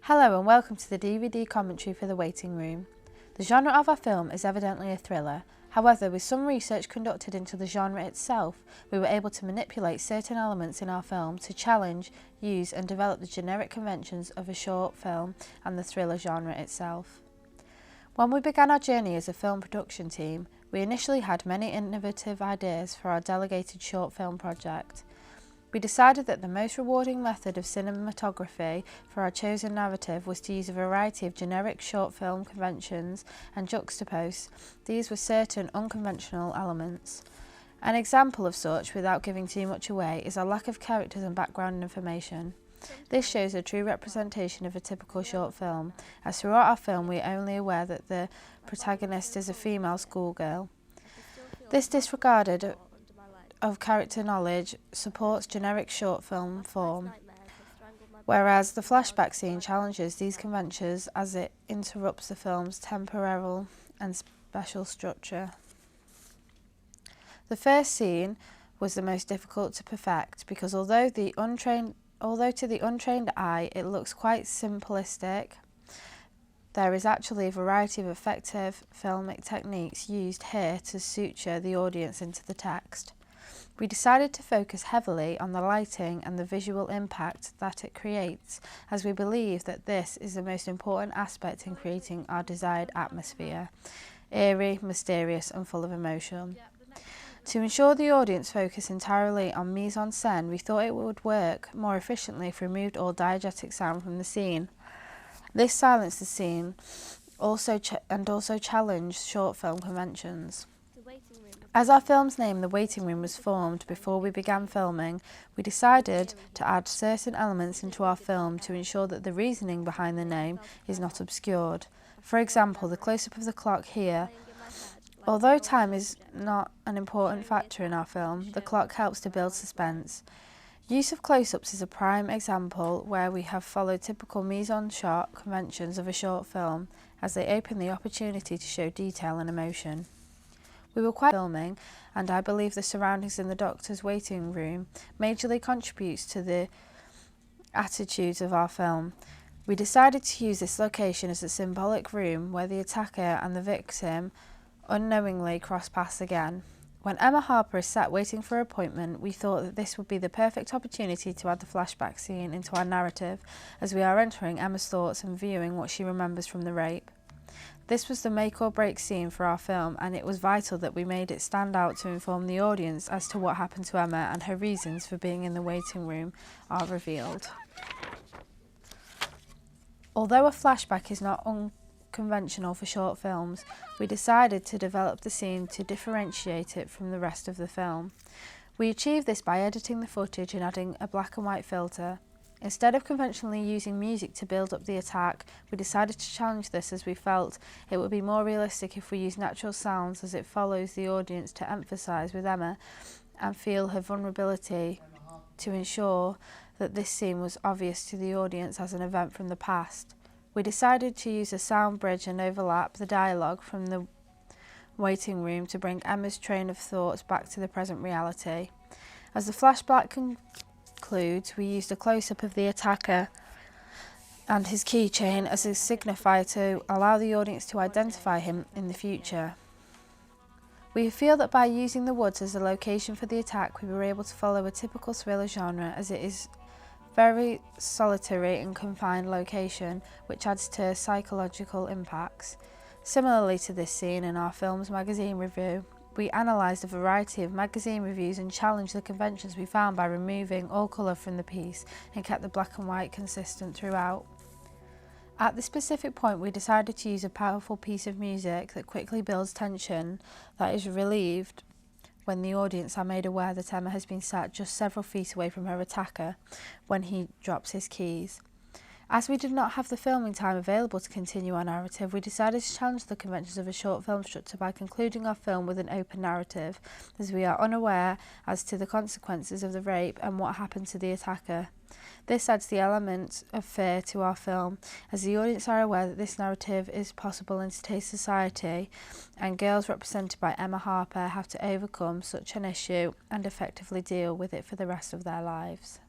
Hello and welcome to the DVD commentary for The Waiting Room. The genre of our film is evidently a thriller. However, with some research conducted into the genre itself, we were able to manipulate certain elements in our film to challenge, use and develop the generic conventions of a short film and the thriller genre itself. When we began our journey as a film production team, we initially had many innovative ideas for our delegated short film project. We decided that the most rewarding method of cinematography for our chosen narrative was to use a variety of generic short film conventions and juxtapose these with certain unconventional elements. An example of such, without giving too much away, is our lack of characters and background information. This shows a true representation of a typical short film, as throughout our film we are only aware that the protagonist is a female schoolgirl. This disregarded of character knowledge supports generic short film form, whereas the flashback scene challenges these conventions as it interrupts the film's temporal and spatial structure. The first scene was the most difficult to perfect because although to the untrained eye it looks quite simplistic, there is actually a variety of effective filmic techniques used here to suture the audience into the text. We decided to focus heavily on the lighting and the visual impact that it creates, as we believe that this is the most important aspect in creating our desired atmosphere, eerie, mysterious and full of emotion. To ensure the audience focus entirely on mise-en-scène, we thought it would work more efficiently if we removed all diegetic sound from the scene. This silenced the scene also challenged short film conventions. As our film's name, The Waiting Room, was formed before we began filming, we decided to add certain elements into our film to ensure that the reasoning behind the name is not obscured. For example, the close-up of the clock here. Although time is not an important factor in our film, the clock helps to build suspense. Use of close-ups is a prime example where we have followed typical mise-en-shot conventions of a short film, as they open the opportunity to show detail and emotion. We were quite filming, and I believe the surroundings in the doctor's waiting room majorly contributes to the attitudes of our film. We decided to use this location as a symbolic room where the attacker and the victim unknowingly cross paths again. When Emma Harper is sat waiting for her appointment, we thought that this would be the perfect opportunity to add the flashback scene into our narrative, as we are entering Emma's thoughts and viewing what she remembers from the rape. This was the make or break scene for our film, and it was vital that we made it stand out to inform the audience as to what happened to Emma, and her reasons for being in the waiting room are revealed. Although a flashback is not unconventional for short films, we decided to develop the scene to differentiate it from the rest of the film. We achieved this by editing the footage and adding a black and white filter. Instead of conventionally using music to build up the attack, we decided to challenge this, as we felt it would be more realistic if we used natural sounds, as it follows the audience to emphasise with Emma and feel her vulnerability, to ensure that this scene was obvious to the audience as an event from the past. We decided to use a sound bridge and overlap the dialogue from the waiting room to bring Emma's train of thoughts back to the present reality. As the flashback concludes, we used a close-up of the attacker and his keychain as a signifier to allow the audience to identify him in the future. We feel that by using the woods as a location for the attack, we were able to follow a typical thriller genre, as it is very solitary and confined location, which adds to psychological impacts. Similarly to this scene in our film's magazine review, we analysed a variety of magazine reviews and challenged the conventions we found by removing all colour from the piece and kept the black and white consistent throughout. At this specific point, we decided to use a powerful piece of music that quickly builds tension that is relieved when the audience are made aware that Emma has been sat just several feet away from her attacker when he drops his keys. As we did not have the filming time available to continue our narrative, we decided to challenge the conventions of a short film structure by concluding our film with an open narrative, as we are unaware as to the consequences of the rape and what happened to the attacker. This adds the element of fear to our film, as the audience are aware that this narrative is possible in today's society, and girls represented by Emma Harper have to overcome such an issue and effectively deal with it for the rest of their lives.